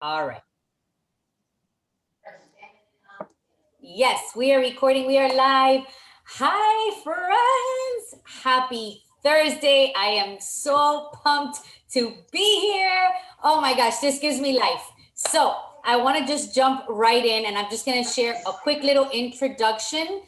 All right. Yes, we are recording. We are live. Hi, friends. Happy Thursday. I am so pumped to be here. Oh my gosh, this gives me life. So, I want to just jump right in and I'm just going to share a quick little introduction.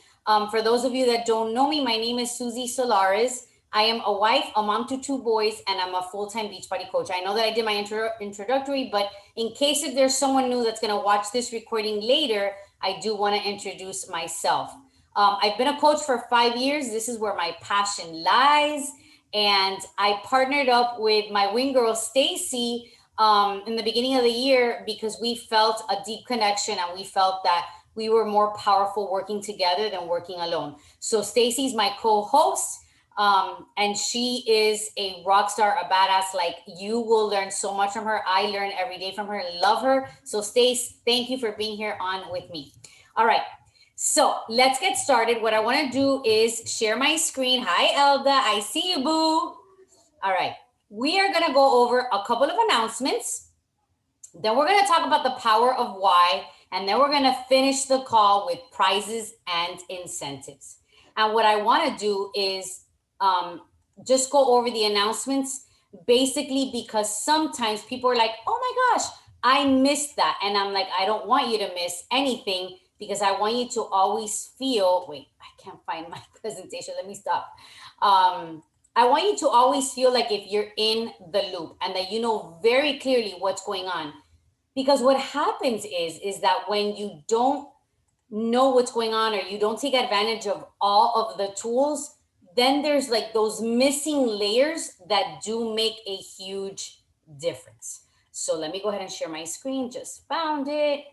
For those of you that don't know me, my name is Susie Solares. I am a wife, a mom to two boys, and I'm a full-time Beachbody coach. I know that I did my introductory, but in case if there's someone new that's going to watch this recording later, I do want to introduce myself. I've been a coach for 5 years. This is where my passion lies. And I partnered up with my wing girl, Stacy, in the beginning of the year because we felt a deep connection and we felt that we were more powerful working together than working alone. So Stacy's my co-host. And she is a rock star, a badass. Like, you will learn so much from her. I learn every day from her. Love her. So Stace, thank you for being here on with me. All right. So let's get started. What I want to do is share my screen. Hi, Elda. I see you, boo. All right. We are going to go over a couple of announcements. Then we're going to talk about the power of why. And then we're going to finish the call with prizes and incentives. And what I want to do is just go over the announcements, basically because sometimes people are like, oh my gosh, I missed that. And I'm like, I don't want you to miss anything because I want you to always feel, wait, I can't find my presentation. Let me stop. I want you to always feel like if you're in the loop and that you know very clearly what's going on. Because what happens is that when you don't know what's going on or you don't take advantage of all of the tools, then there's like those missing layers that do make a huge difference. So let me go ahead and share my screen. Just found it.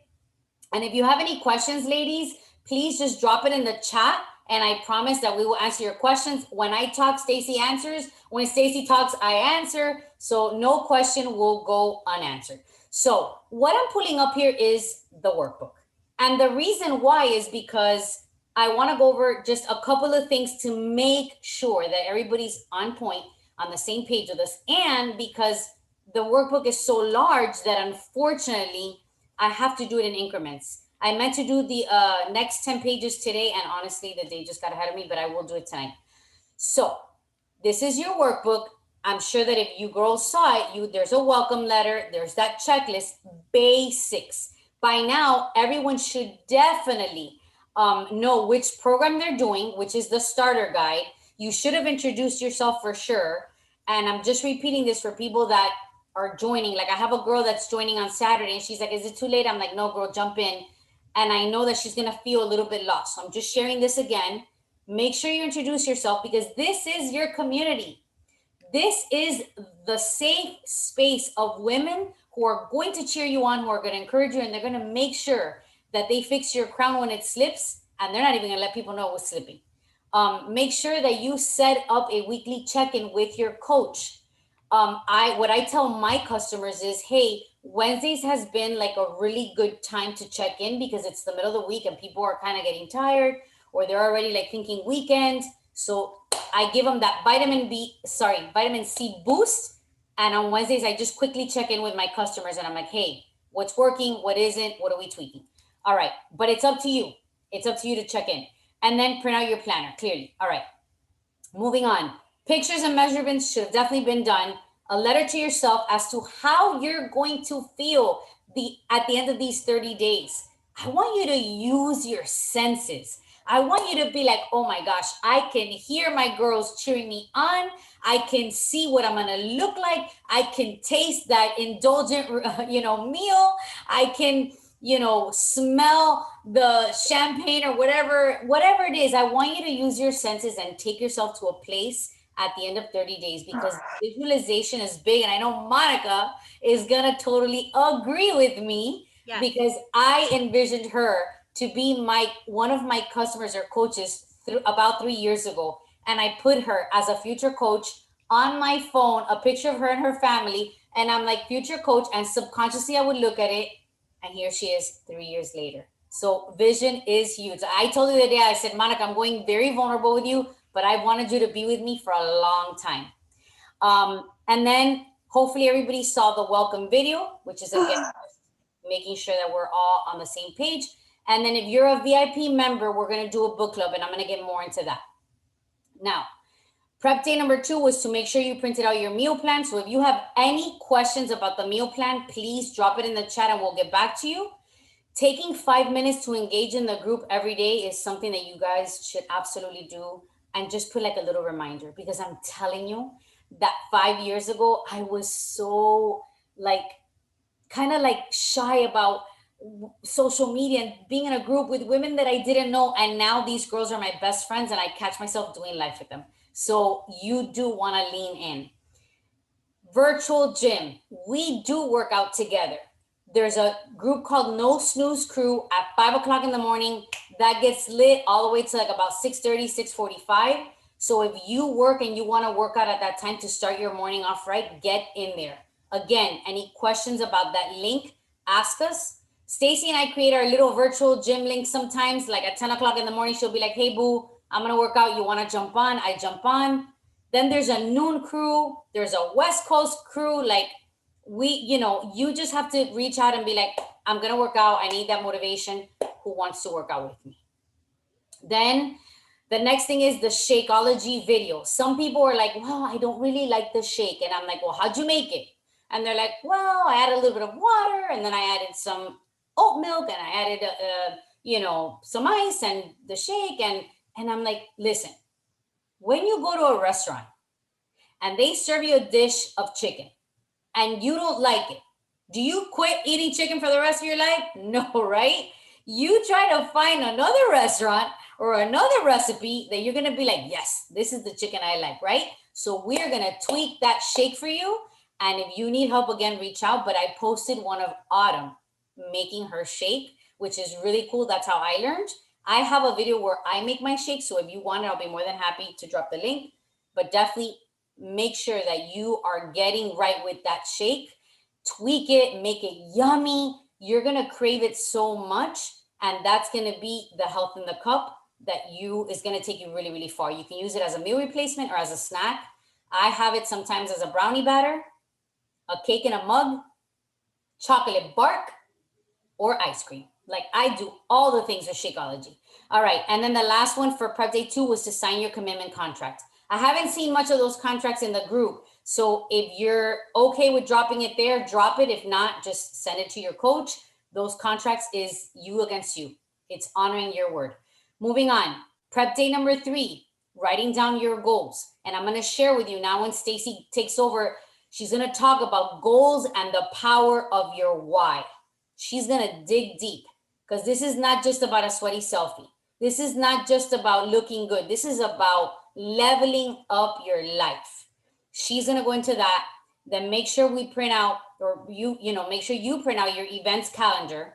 And if you have any questions, ladies, please just drop it in the chat. And I promise that we will answer your questions. When I talk, Stacy answers. When Stacy talks, I answer. So no question will go unanswered. So what I'm pulling up here is the workbook. And the reason why is because I want to go over just a couple of things to make sure that everybody's on point, on the same page with us. And because the workbook is so large that unfortunately, I have to do it in increments. I meant to do the next 10 pages today, and honestly, the day just got ahead of me, but I will do it tonight. So this is your workbook. I'm sure that if you girls saw it, there's a welcome letter, there's that checklist, basics. By now, everyone should definitely know which program they're doing, which is the starter guide. You should have introduced yourself for sure. And I'm just repeating this for people that are joining. Like, I have a girl that's joining on Saturday and she's like, is it too late? I'm like, no, girl, jump in. And I know that she's going to feel a little bit lost. So I'm just sharing this again. Make sure you introduce yourself because this is your community. This is the safe space of women who are going to cheer you on, who are going to encourage you, and they're going to make sure that they fix your crown when it slips, and they're not even going to let people know what's slipping. Make sure that you set up a weekly check-in with your coach. What I tell my customers is, hey, Wednesdays has been like a really good time to check in because it's the middle of the week and people are kind of getting tired or they're already like thinking weekend. So I give them that vitamin C boost. And on Wednesdays, I just quickly check in with my customers and I'm like, hey, what's working? What isn't? What are we tweaking? All right. But it's up to you. It's up to you to check in and then print out your planner clearly. All right. Moving on. Pictures and measurements should have definitely been done. A letter to yourself as to how you're going to feel at the end of these 30 days. I want you to use your senses. I want you to be like, oh my gosh, I can hear my girls cheering me on. I can see what I'm going to look like. I can taste that indulgent, meal. I can, smell the champagne or whatever it is. I want you to use your senses and take yourself to a place at the end of 30 days because visualization is big. And I know Monica is going to totally agree with me because I envisioned her to be one of my customers or coaches about 3 years ago. And I put her as a future coach on my phone, a picture of her and her family. And I'm like, future coach. And subconsciously, I would look at it. And here she is 3 years later. So vision is huge. I told you the day, I said, Monica, I'm going very vulnerable with you, but I wanted you to be with me for a long time. And then hopefully everybody saw the welcome video, which is again making sure that we're all on the same page. And then if you're a VIP member, we're going to do a book club, and I'm going to get more into that. Now, prep day number 2 was to make sure you printed out your meal plan. So if you have any questions about the meal plan, please drop it in the chat and we'll get back to you. Taking 5 minutes to engage in the group every day is something that you guys should absolutely do, and just put like a little reminder, because I'm telling you that 5 years ago, I was so like kind of like shy about social media and being in a group with women that I didn't know. And now these girls are my best friends and I catch myself doing life with them. So you do want to lean in. Virtual gym. We do work out together. There's a group called No Snooze Crew at 5 o'clock in the morning that gets lit all the way to like about 6:30, 6:45. So if you work and you want to work out at that time to start your morning off right, get in there. Again, any questions about that link, ask us. Stacy and I create our little virtual gym link sometimes, like at 10 o'clock in the morning, she'll be like, hey boo, I'm going to work out. You want to jump on? I jump on. Then there's a noon crew. There's a West Coast crew. Like you just have to reach out and be like, I'm going to work out. I need that motivation. Who wants to work out with me? Then the next thing is the Shakeology video. Some people are like, well, I don't really like the shake. And I'm like, well, how'd you make it? And they're like, well, I added a little bit of water, and then I added some oat milk, and I added, some ice and the shake. And I'm like, listen, when you go to a restaurant and they serve you a dish of chicken and you don't like it, do you quit eating chicken for the rest of your life? No, right? You try to find another restaurant or another recipe that you're going to be like, yes, this is the chicken I like, right? So we're going to tweak that shake for you. And if you need help, again, reach out. But I posted one of Autumn making her shake, which is really cool. That's how I learned. I have a video where I make my shake. So if you want it, I'll be more than happy to drop the link. But definitely make sure that you are getting right with that shake. Tweak it, make it yummy. You're going to crave it so much. And that's going to be the health in the cup that is going to take you really, really far. You can use it as a meal replacement or as a snack. I have it sometimes as a brownie batter, a cake in a mug, chocolate bark, or ice cream. Like I do all the things with Shakeology. All right. And then the last one for prep day 2 was to sign your commitment contract. I haven't seen much of those contracts in the group. So if you're okay with dropping it there, drop it. If not, just send it to your coach. Those contracts is you against you. It's honoring your word. Moving on. Prep day number 3, writing down your goals. And I'm going to share with you now when Stacy takes over. She's going to talk about goals and the power of your why. She's going to dig deep, because this is not just about a sweaty selfie. This is not just about looking good. This is about leveling up your life. She's going to go into that. Then make sure we print out, or make sure you print out your events calendar,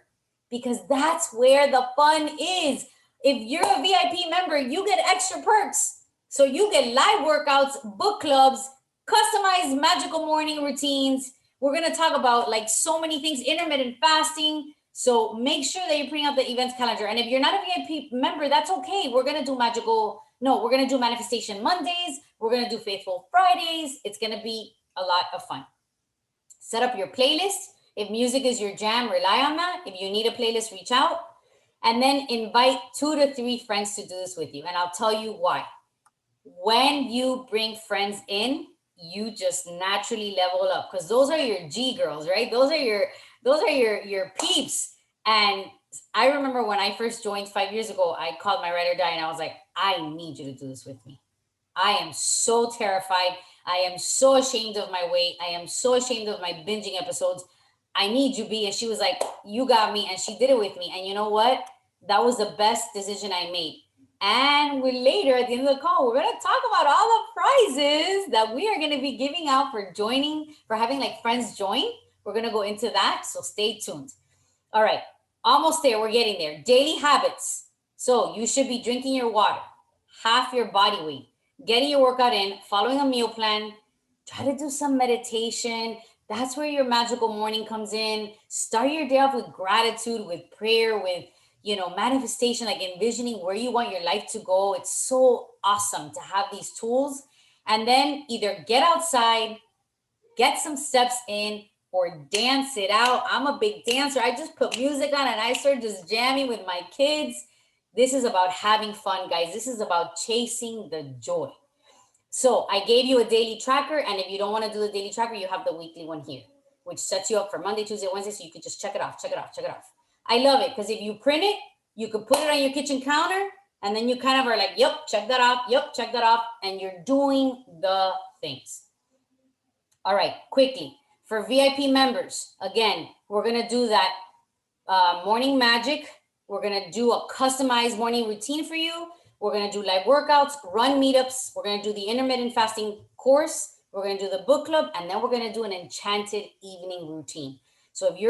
because that's where the fun is. If you're a VIP member, you get extra perks. So you get live workouts, book clubs, customized magical morning routines. We're going to talk about like so many things, intermittent fasting. So make sure that you're putting out the events calendar. And if you're not a VIP member, that's okay. We're going to do we're going to do Manifestation Mondays. We're going to do Faithful Fridays. It's going to be a lot of fun. Set up your playlist. If music is your jam, rely on that. If you need a playlist, reach out. And then invite 2 to 3 friends to do this with you. And I'll tell you why. When you bring friends in, you just naturally level up, because those are your G girls, right? Those are your peeps. And I remember when I first joined 5 years ago, I called my ride or die and I was like, I need you to do this with me. I am so terrified. I am so ashamed of my weight. I am so ashamed of my binging episodes. I need you, B. And she was like, you got me. And she did it with me. And you know what? That was the best decision I made. And later at the end of the call, we're going to talk about all the prizes that we are going to be giving out for having like friends join. We're going to go into that. So stay tuned. All right. Almost there. We're getting there. Daily habits. So you should be drinking your water, half your body weight, getting your workout in, following a meal plan, try to do some meditation. That's where your magical morning comes in. Start your day off with gratitude, with prayer, with manifestation, like envisioning where you want your life to go. It's so awesome to have these tools. And then either get outside, get some steps in, or dance it out. I'm a big dancer. I just put music on and I start just jamming with my kids. This is about having fun, guys. This is about chasing the joy. So I gave you a daily tracker, and if you don't want to do the daily tracker, you have the weekly one here, which sets you up for Monday, Tuesday, Wednesday, so you could just check it off, check it off, check it off. I love it because if you print it, you could put it on your kitchen counter, and then you kind of are like, yep, check that off, yep, check that off, and you're doing the things. All right, quickly. For VIP members, again, we're going to do that morning magic. We're going to do a customized morning routine for you. We're going to do live workouts, run meetups. We're going to do the intermittent fasting course. We're going to do the book club, and then we're going to do an enchanted evening routine. So if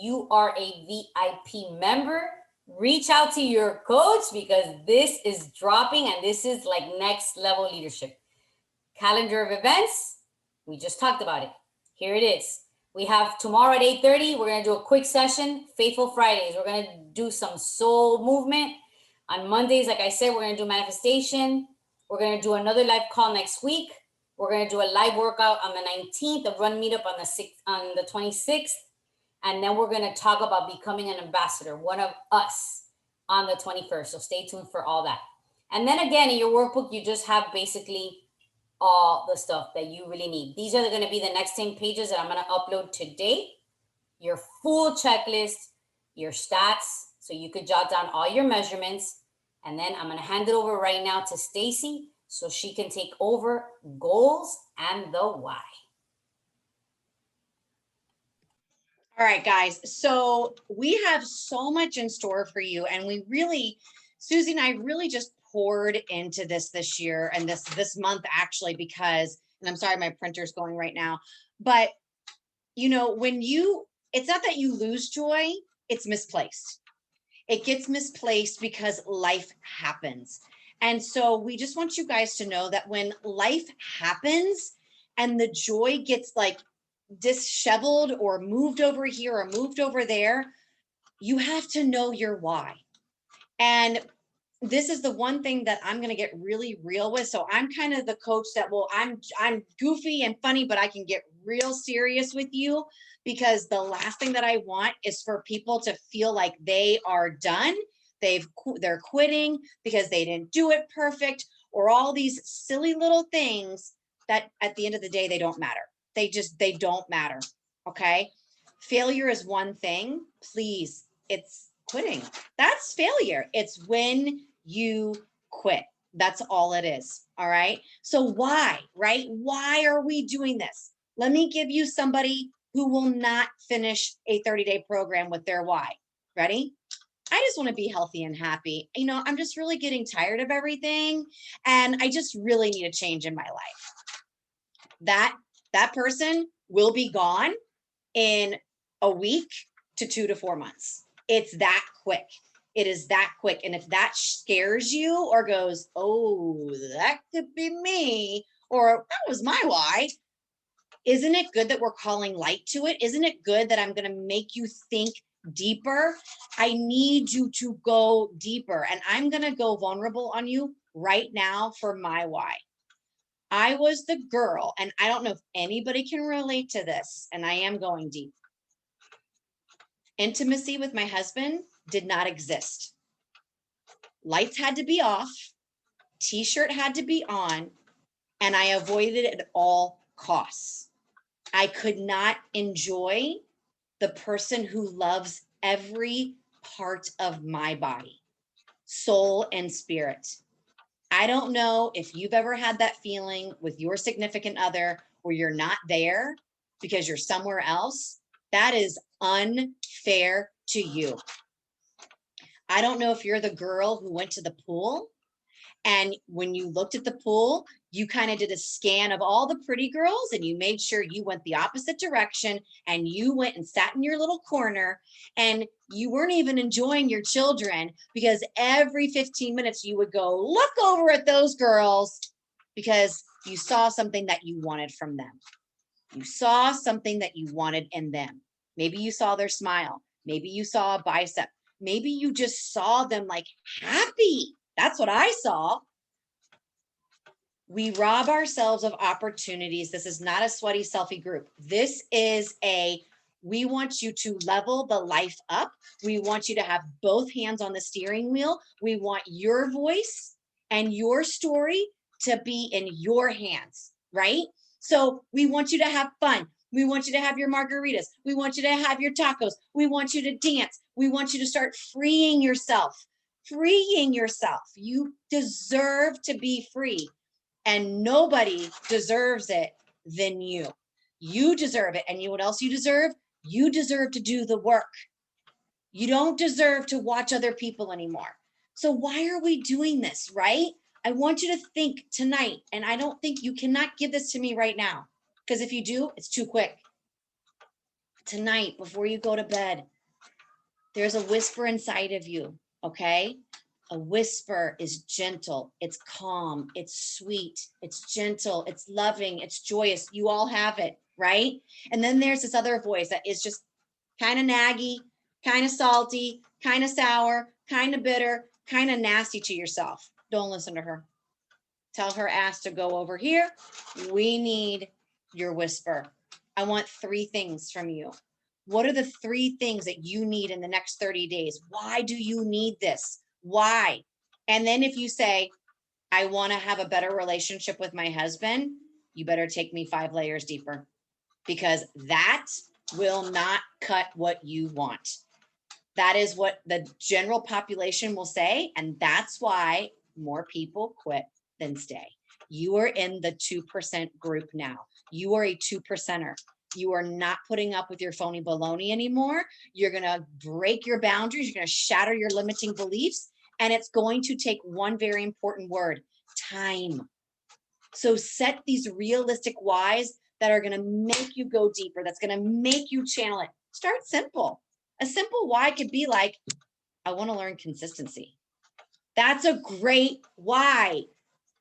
you are a VIP member, reach out to your coach because this is dropping and this is like next level leadership. Calendar of events, we just talked about it. Here it is. We have tomorrow at 8:30, we're going to do a quick session, Faithful Fridays. We're going to do some soul movement. On Mondays, like I said, we're going to do manifestation. We're going to do another live call next week. We're going to do a live workout on the 19th, a run meetup on the 26th. And then we're going to talk about becoming an ambassador, one of us, on the 21st. So stay tuned for all that. And then again, in your workbook, you just have basically all the stuff that you really need. These are going to be the next 10 pages that I'm going to upload today. Your full checklist, your stats, so you could jot down all your measurements. And then I'm going to hand it over right now to Stacy so she can take over goals and the why. All right, guys. So we have so much in store for you. And we really, Susie and I really just poured into this year and this month actually, because, and I'm sorry, my printer's going right now, but you know, it's not that you lose joy, it's misplaced. It gets misplaced because life happens. And so we just want you guys to know that when life happens and the joy gets like disheveled or moved over here or moved over there, you have to know your why. And this is the one thing that I'm going to get really real with. So I'm kind of the coach that I'm goofy and funny, but I can get real serious with you, because the last thing that I want is for people to feel like they are done. They're quitting because they didn't do it perfect, or all these silly little things that at the end of the day, they don't matter. They don't matter. Okay. Failure is one thing. Please, it's quitting. That's failure. It's when you quit. That's all it is. All right. So why, right? Why are we doing this? Let me give you somebody who will not finish a 30-day program with their why. Ready? I just want to be healthy and happy. You know, I'm just really getting tired of everything, and I just really need a change in my life. That person will be gone in a week to 2 to 4 months. It's that quick. It is that quick. And if that scares you or goes, oh, that could be me, or that was my why, isn't it good that we're calling light to it? Isn't it good that I'm going to make you think deeper? I need you to go deeper. And I'm going to go vulnerable on you right now for my why. I was the girl, and I don't know if anybody can relate to this, and I am going deep. Intimacy with my husband did not exist. Lights had to be off, t-shirt had to be on, and I avoided it at all costs. I could not enjoy the person who loves every part of my body, soul and spirit. I don't know if you've ever had that feeling with your significant other where you're not there because you're somewhere else. That is unfair to you. I don't know if you're the girl who went to the pool, and when you looked at the pool, you kind of did a scan of all the pretty girls and you made sure you went the opposite direction, and you went and sat in your little corner, and you weren't even enjoying your children because every 15 minutes you would go look over at those girls because you saw something that you wanted from them. You saw something that you wanted in them. Maybe you saw their smile. Maybe you saw a bicep. Maybe you just saw them like happy. That's what I saw. We rob ourselves of opportunities. This is not a sweaty selfie group. This is we want you to level the life up. We want you to have both hands on the steering wheel. We want your voice and your story to be in your hands, right? So we want you to have fun. We want you to have your margaritas. We want you to have your tacos. We want you to dance. We want you to start freeing yourself. Freeing yourself. You deserve to be free, and nobody deserves it than you. You deserve it. And you know what else you deserve? You deserve to do the work. You don't deserve to watch other people anymore. So why are we doing this, right? I want you to think tonight, and I don't think you cannot give this to me right now, because if you do, it's too quick. Tonight, before you go to bed, there's a whisper inside of you, okay? A whisper is gentle, it's calm, it's sweet, it's gentle, it's loving, it's joyous. You all have it, right? And then there's this other voice that is just kind of naggy, kind of salty, kind of sour, kind of bitter, kind of nasty to yourself. Don't listen to her. Tell her ass to go over here. We need your whisper. I want 3 things from you. What are the 3 things that you need in the next 30 days? Why do you need this? Why? And then if you say, I want to have a better relationship with my husband, you better take me 5 layers deeper, because that will not cut what you want. That is what the general population will say. And that's why more people quit than stay. You are in the 2% group now. You are a 2%er. You are not putting up with your phony baloney anymore. You're going to break your boundaries. You're going to shatter your limiting beliefs. And it's going to take one very important word: time. So set these realistic whys that are going to make you go deeper. That's going to make you channel it. Start simple. A simple why could be like, I want to learn consistency. That's a great why.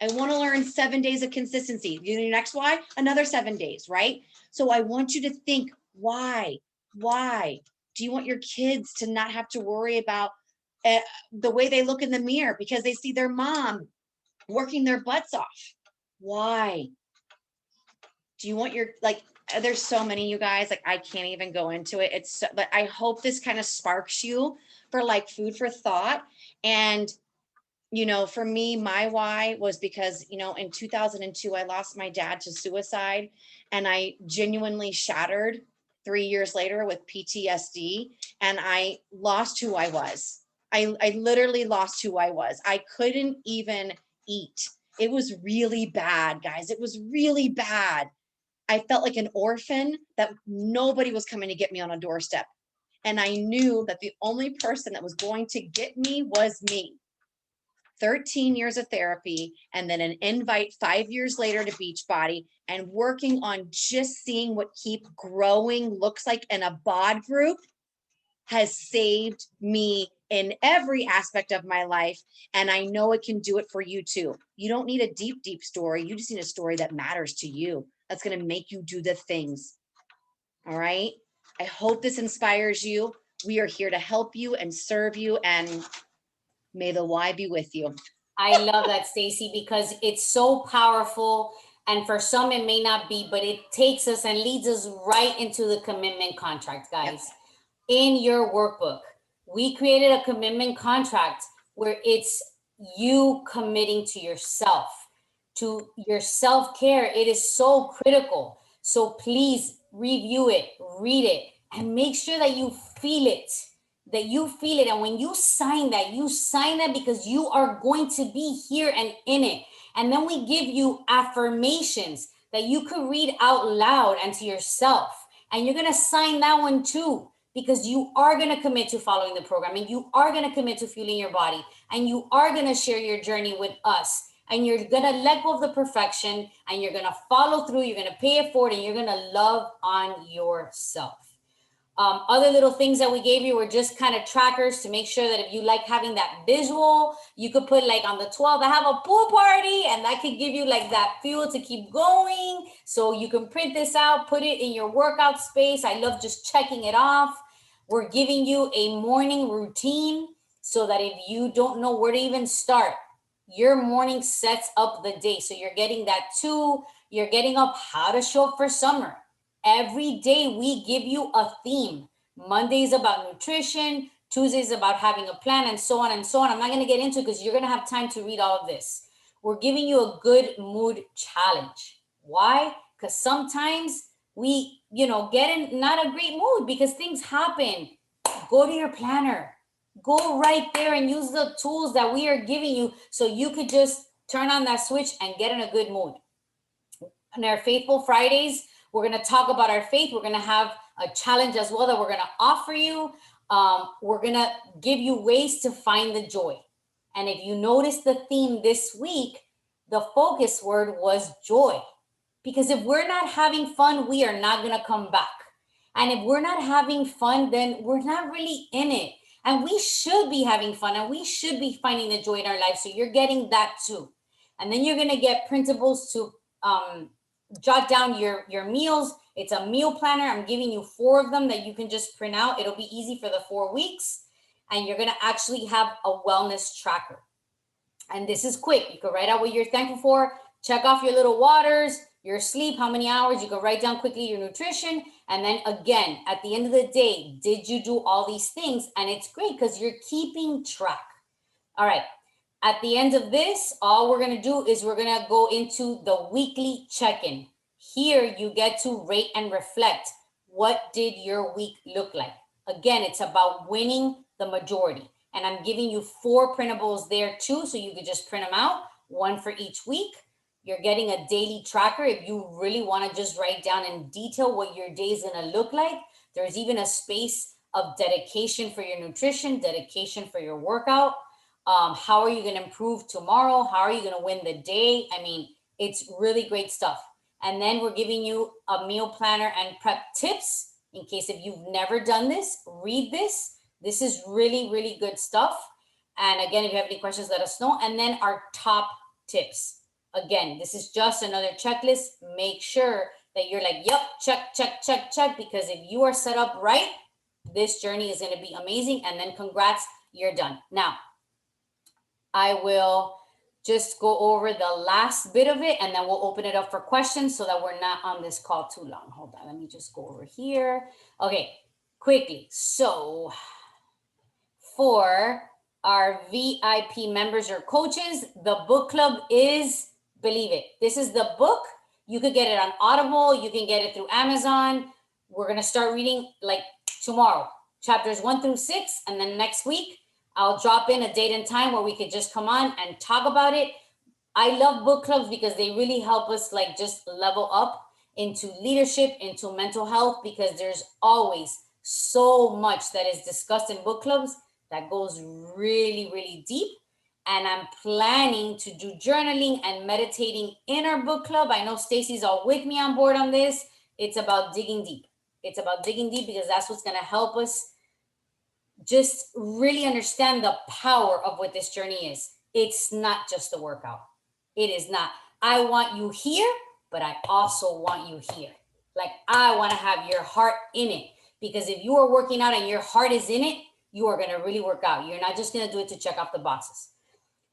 I want to learn 7 days of consistency. Your next why, another 7 days, right? So I want you to think, why? Why? Do you want your kids to not have to worry about the way they look in the mirror because they see their mom working their butts off? Why? Do you want your, like, there's so many, you guys, like, I can't even go into it. It's so, but I hope this kind of sparks you for like food for thought. And you know, for me, my why was because, you know, in 2002, I lost my dad to suicide, and I genuinely shattered 3 years later with PTSD, and I lost who I was. I literally lost who I was. I couldn't even eat. It was really bad, guys. It was really bad. I felt like an orphan, that nobody was coming to get me on a doorstep. And I knew that the only person that was going to get me was me. 13 years of therapy, and then an invite 5 years later to Beachbody, and working on just seeing what keep growing looks like in a bod group has saved me in every aspect of my life. And I know it can do it for you too. You don't need a deep, deep story. You just need a story that matters to you. That's going to make you do the things. All right. I hope this inspires you. We are here to help you and serve you, and may the why be with you. I love that, Stacy, because it's so powerful. And for some, it may not be, but it takes us and leads us right into the commitment contract, guys. Yep. In your workbook, we created a commitment contract where it's you committing to yourself, to your self-care. It is so critical. So please review it, read it, and make sure that you feel it. And when you sign that because you are going to be here and in it. And then we give you affirmations that you could read out loud and to yourself. And you're going to sign that one too, because you are going to commit to following the program, and you are going to commit to fueling your body, and you are going to share your journey with us. And you're going to let go of the perfection, and you're going to follow through. You're going to pay it forward, and you're going to love on yourself. Other little things that we gave you were just kind of trackers to make sure that if you like having that visual, you could put like on the 12th, I have a pool party, and that could give you like that fuel to keep going. So you can print this out, put it in your workout space. I love just checking it off. We're giving you a morning routine so that if you don't know where to even start, Your morning sets up the day. So you're getting that too. You're getting up how to show up for summer. Every day we give you a theme. Monday's about nutrition, Tuesday's about having a plan, and so on and so on. I'm not going to get into it because you're going to have time to read all of this. We're giving you a good mood challenge. Why? Because sometimes we, get in not a great mood because things happen. Go to your planner. Go right there and use the tools that we are giving you so you could just turn on that switch and get in a good mood. On our Faithful Fridays, we're going to talk about our faith. We're going to have a challenge as well that we're going to offer you. We're going to give you ways to find the joy. And if you notice the theme this week, the focus word was joy. Because if we're not having fun, we are not going to come back. And if we're not having fun, then we're not really in it. And we should be having fun and we should be finding the joy in our life. So you're getting that too. And then you're going to get printables to jot down your meals. It's a meal planner. I'm giving you 4 of them that you can just print out. It'll be easy for the 4 weeks. And you're going to actually have a wellness tracker. And this is quick. You can write out what you're thankful for. Check off your little waters, your sleep, how many hours. You can write down quickly your nutrition. And then again, at the end of the day, did you do all these things? And it's great because you're keeping track. All right. At the end of this, all we're going to do is we're going to go into the weekly check-in. Here you get to rate and reflect. What did your week look like? Again, it's about winning the majority. And I'm giving you 4 printables there too, so you could just print them out, 1 for each week. You're getting a daily tracker if you really want to just write down in detail what your day is going to look like. There's even a space of dedication for your nutrition, dedication for your workout. How are you going to improve tomorrow? How are you going to win the day? I mean, it's really great stuff. And then we're giving you a meal planner and prep tips in case if you've never done this, read this. This is really, really good stuff. And again, if you have any questions, let us know. And then our top tips. Again, this is just another checklist. Make sure that you're like, yep, check, check, check, check. Because if you are set up right, this journey is going to be amazing. And then congrats, you're done. Now, I will just go over the last bit of it and then we'll open it up for questions so that we're not on this call too long. Hold on, let me just go over here. Okay, quickly. So for our VIP members or coaches, the book club is, believe it, this is the book. You could get it on Audible. You can get it through Amazon. We're going to start reading like tomorrow, chapters 1 through 6. And then next week, I'll drop in a date and time where we could just come on and talk about it. I love book clubs because they really help us like just level up into leadership, into mental health, because there's always so much that is discussed in book clubs that goes really, really deep. And I'm planning to do journaling and meditating in our book club. I know Stacy's all with me on board on this. It's about digging deep. It's about digging deep because that's what's going to help us just really understand the power of what this journey is. It's not just a workout. It is not. I want you here, but I also want you here. Like I want to have your heart in it, because if you are working out and your heart is in it, you are going to really work out. You're not just going to do it to check off the boxes.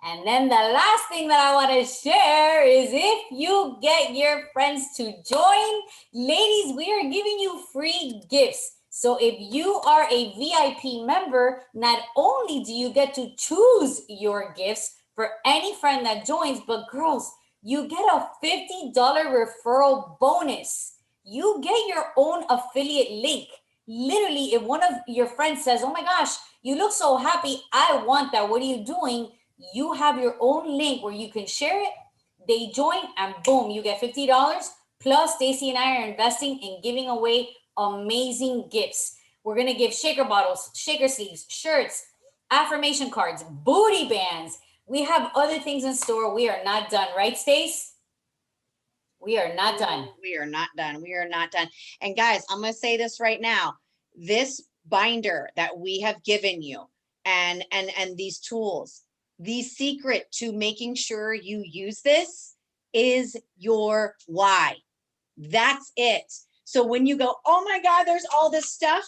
And then the last thing that I want to share is if you get your friends to join, ladies, we are giving you free gifts. So if you are a VIP member, not only do you get to choose your gifts for any friend that joins, but girls, you get a $50 referral bonus. You get your own affiliate link. Literally, if one of your friends says, oh my gosh, you look so happy, I want that, what are you doing? You have your own link where you can share it. They join and boom, you get $50. Plus, Stacy and I are investing in giving away amazing gifts. We're going to give shaker bottles, shaker sleeves, shirts, affirmation cards, booty bands. We have other things in store. We are not done, right, Stace? We are not done. We are not done. We are not done. And guys, I'm going to say this right now. This binder that we have given you and these tools, the secret to making sure you use this is your why. That's it. So when you go, oh my God, there's all this stuff,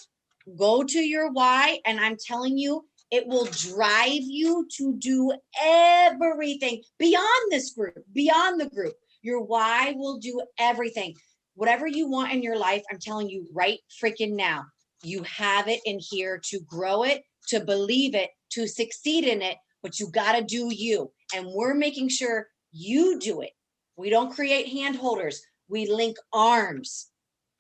go to your why. And I'm telling you, It will drive you to do everything beyond this group, beyond the group. Your why will do everything. Whatever you want in your life, I'm telling you right freaking now, you have it in here to grow it, to believe it, to succeed in it, but you got to do you. And we're making sure you do it. We don't create hand holders. We link arms.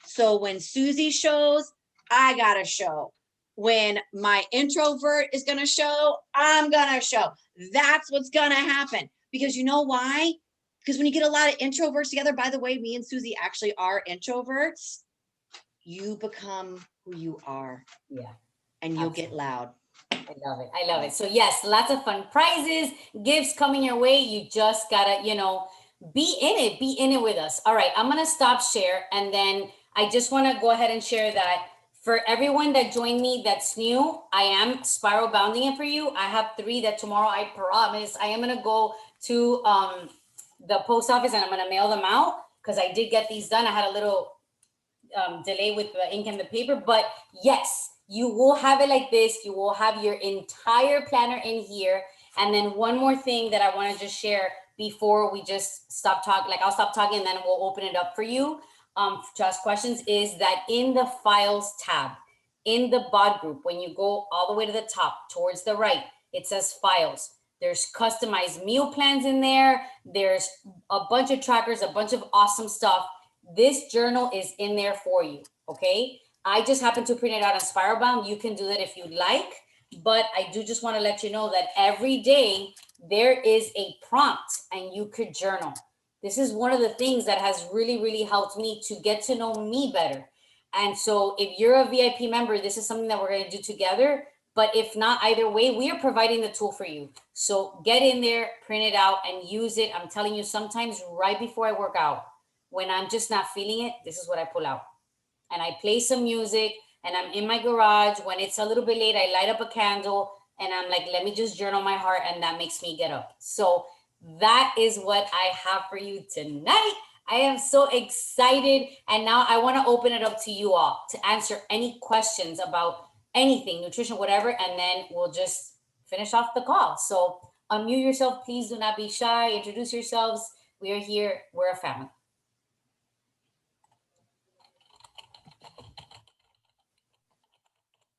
So when Susie shows, I got to show. When my introvert is going to show, I'm going to show. That's what's going to happen. Because you know why? Because when you get a lot of introverts together, by the way, me and Susie actually are introverts. You become who you are. Yeah. And you'll get loud. I love it. I love it. So yes, lots of fun prizes, gifts coming your way. You just gotta, be in it with us. All right, I'm gonna stop share, and then I just want to go ahead and share that for everyone that joined me that's new, I am spiral bounding it for you. I have 3 that tomorrow, I promise, I am gonna go to the post office and I'm gonna mail them out because I did get these done. I had a little delay with the ink and the paper, but yes, you will have it like this. You will have your entire planner in here. And then one more thing that I want to just share before we just stop talking, like I'll stop talking and then we'll open it up for you to ask questions, is that in the files tab, in the bod group, when you go all the way to the top towards the right, it says files. There's customized meal plans in there. There's a bunch of trackers, a bunch of awesome stuff. This journal is in there for you, okay? I just happen to print it out on spiral bound. You can do that if you'd like, but I do just want to let you know that every day there is a prompt and you could journal. This is one of the things that has really, really helped me to get to know me better. And so if you're a VIP member, this is something that we're going to do together. But if not, either way, we are providing the tool for you. So get in there, print it out, and use it. I'm telling you, sometimes right before I work out, when I'm just not feeling it, this is what I pull out. And I play some music, and I'm in my garage. When it's a little bit late, I light up a candle, and I'm like, let me just journal my heart, and that makes me get up. So that is what I have for you tonight. I am so excited. And now I want to open it up to you all to answer any questions about anything, nutrition, whatever, and then we'll just finish off the call. So unmute yourself, please. Do not be shy. Introduce yourselves. We are here. We're a family.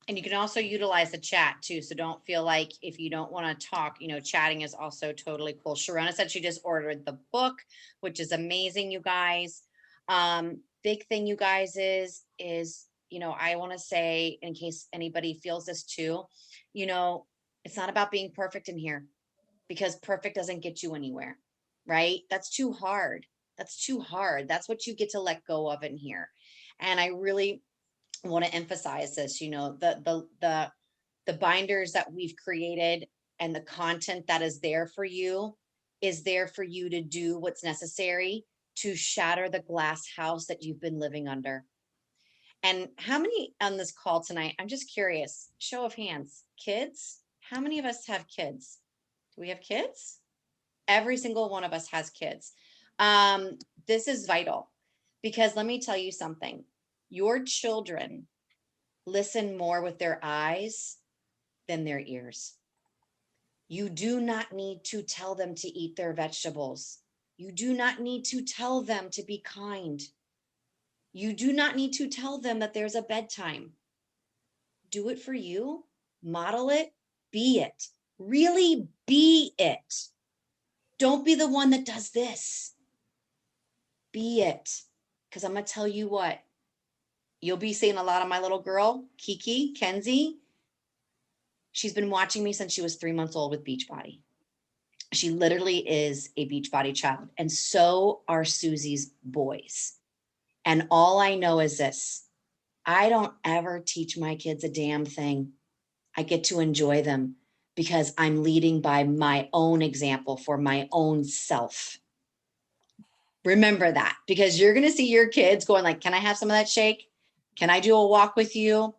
And you can also utilize the chat too. So don't feel like if you don't want to talk, chatting is also totally cool. Sharona said she just ordered the book, which is amazing, you guys. Big thing, you guys, is, I want to say, in case anybody feels this too, it's not about being perfect in here, because perfect doesn't get you anywhere, right? That's too hard. That's too hard. That's what you get to let go of in here. And I really want to emphasize this, the binders that we've created and the content that is there for you to do what's necessary to shatter the glass house that you've been living under. And how many on this call tonight, I'm just curious, show of hands, kids? How many of us have kids? Do we have kids? Every single one of us has kids. This is vital, because let me tell you something. Your children listen more with their eyes than their ears. You do not need to tell them to eat their vegetables. You do not need to tell them to be kind. You do not need to tell them that there's a bedtime. Do it for you, model it, be it. Really be it. Don't be the one that does this. Be it. Because I'm going to tell you what, you'll be seeing a lot of my little girl, Kiki, Kenzie. She's been watching me since she was 3 months old with Beachbody. She literally is a Beachbody child. And so are Susie's boys. And all I know is this: I don't ever teach my kids a damn thing. I get to enjoy them because I'm leading by my own example for my own self. Remember that, because you're going to see your kids going like, can I have some of that shake? Can I do a walk with you?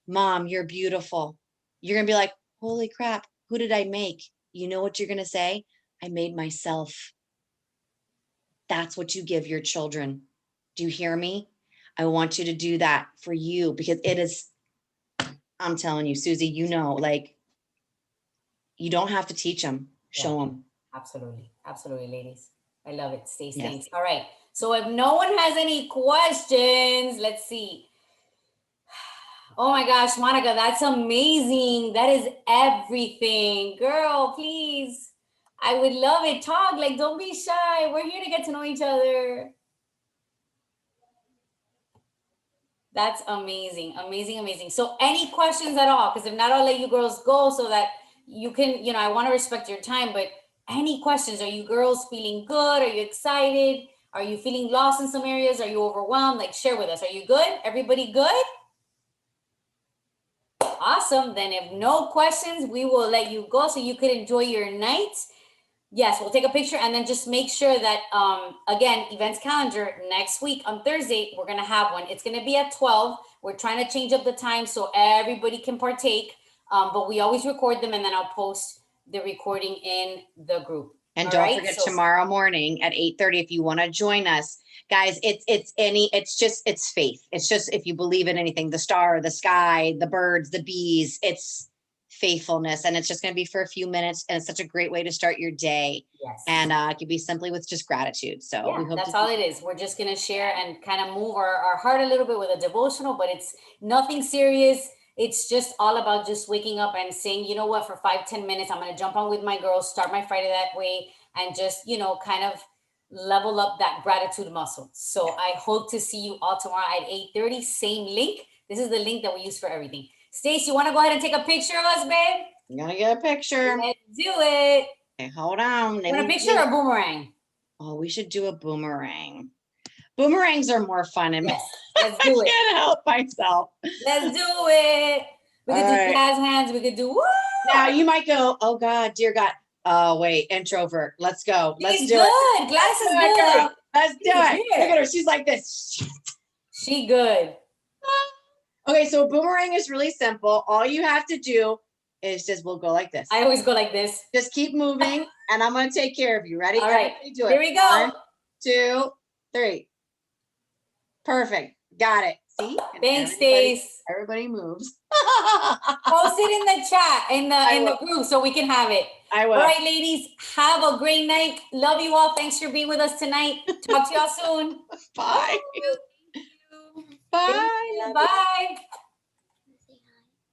Mom, you're beautiful. You're going to be like, holy crap, who did I make? You know what you're going to say? I made myself. That's what you give your children. Do you hear me? I want you to do that for you, because it is, I'm telling you, Susie, like you don't have to teach them, show them. Absolutely. Absolutely, ladies. I love it. Stace, Yes. thanks. All right. So if no one has any questions, let's see. Oh my gosh, Monica, that's amazing. That is everything. Girl, please. I would love it. Talk, like, don't be shy. We're here to get to know each other. That's amazing. Amazing, amazing. So any questions at all? Because if not, I'll let you girls go so that you can, I want to respect your time, but any questions? Are you girls feeling good? Are you excited? Are you feeling lost in some areas? Are you overwhelmed? Like, share with us. Are you good? Everybody good? Awesome. Then if no questions, we will let you go so you could enjoy your night. Yes, we'll take a picture and then just make sure that, again, events calendar next week on Thursday, we're going to have one. It's going to be at 12. We're trying to change up the time so everybody can partake. But we always record them and then I'll post the recording in the group. And don't forget tomorrow morning at 8:30, if you want to join us, guys, it's faith. It's just, if you believe in anything, the star, the sky, the birds, the bees, it's faithfulness. And it's just going to be for a few minutes. And it's such a great way to start your day. Yes. And it could be simply with just gratitude. So yeah, we hope that's all it is. We're just going to share and kind of move our heart a little bit with a devotional, but it's nothing serious. It's just all about just waking up and saying, you know what, for 5-10 minutes, I'm going to jump on with my girls, start my Friday that way, and just, kind of level up that gratitude muscle. So I hope to see you all tomorrow at 8:30, same link. This is the link that we use for everything. Stace, you want to go ahead and take a picture of us, babe? I'm going to get a picture. Let's do it. Okay, hold on. Want a picture or a boomerang? Oh, we should do a boomerang. Boomerangs are more fun. And yes, let's do it. I can't help myself. Let's do it. We could do jazz hands. We could do woo. Now you might go, oh God, dear God. Oh wait, introvert. Let's go. Let's do it. Gladys is good. Let's do it. Look at her. She's like this. She good. Okay, so boomerang is really simple. All you have to do is just, we'll go like this. I always go like this. Just keep moving and I'm going to take care of you. Ready? All right. Do it. Here we go. 1, 2, 3. Perfect. Got it. See? Thanks, Stace. Everybody moves. Post it in the chat, in the group, so we can have it. I will. All right, ladies, have a great night. Love you all. Thanks for being with us tonight. Talk to y'all soon. Bye. Thank you. Bye. Bye.